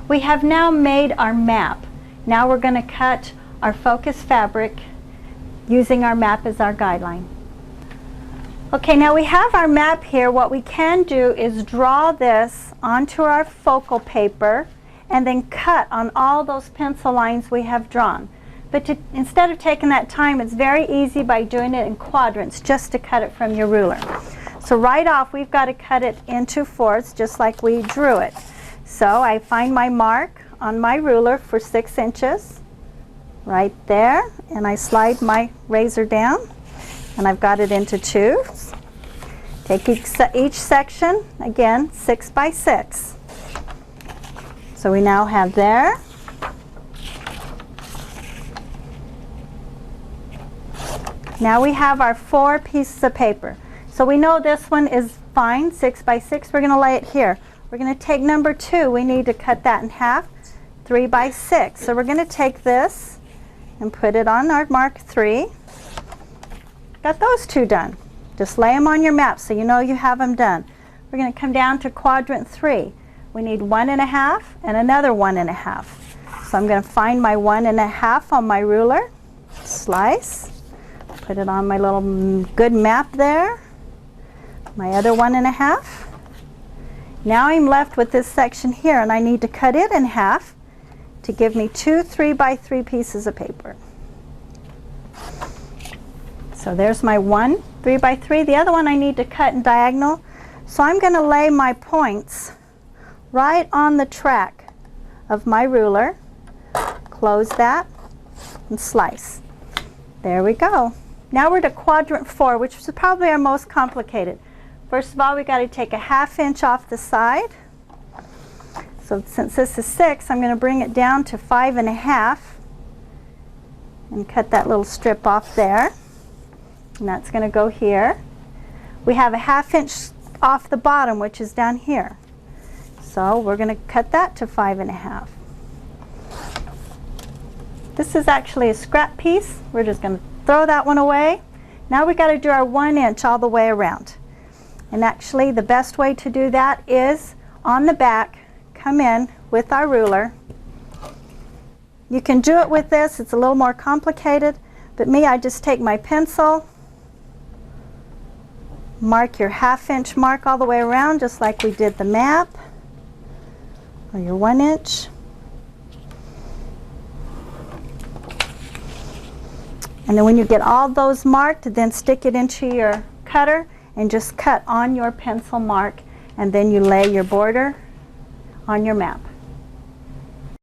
We have now made our map. Now we're going to cut our focus fabric using our map as our guideline. Okay, now we have our map here. What we can do is draw this onto our focal paper and then cut on all those pencil lines we have drawn. But instead of taking that time, it's very easy by doing it in quadrants just to cut it from your ruler. So right off, we've got to cut it into fourths just like we drew it. So I find my mark on my ruler for 6 inches right there, and I slide my razor down, and I've got it into 2s. Take each section, again, 6 by 6. So we now have there. Now we have our 4 pieces of paper. So we know this one is fine, 6 by 6. We're going to lay it here. We're going to take number 2. We need to cut that in half, 3 by 6. So we're going to take this and put it on our mark 3. Got those 2 done. Just lay them on your map so you know you have them done. We're going to come down to quadrant 3. We need 1 1/2 and another 1 1/2. So I'm going to find my 1 1/2 on my ruler, slice, put it on my little good map there, my other 1 1/2. Now I'm left with this section here, and I need to cut it in half to give me 2 3 by 3 pieces of paper. So there's my 1 3 by 3. The other one I need to cut in diagonal. So I'm going to lay my points right on the track of my ruler, close that, and slice. There we go. Now we're to quadrant 4, which is probably our most complicated. First of all, we got to take a 1/2 inch off the side. So since this is 6, I'm going to bring it down to 5 1/2 and cut that little strip off there. And that's going to go here. We have a 1/2 inch off the bottom, which is down here. So we're going to cut that to 5 1/2. This is actually a scrap piece. We're just going to throw that one away. Now we got to do our 1 inch all the way around. And actually the best way to do that is on the back, come in with our ruler. You can do it with this, it's a little more complicated, but me, I just take my pencil, mark your 1/2 inch mark all the way around just like we did the map, or your 1 inch. And then when you get all those marked, then stick it into your cutter and just cut on your pencil mark, and then you lay your border on your map.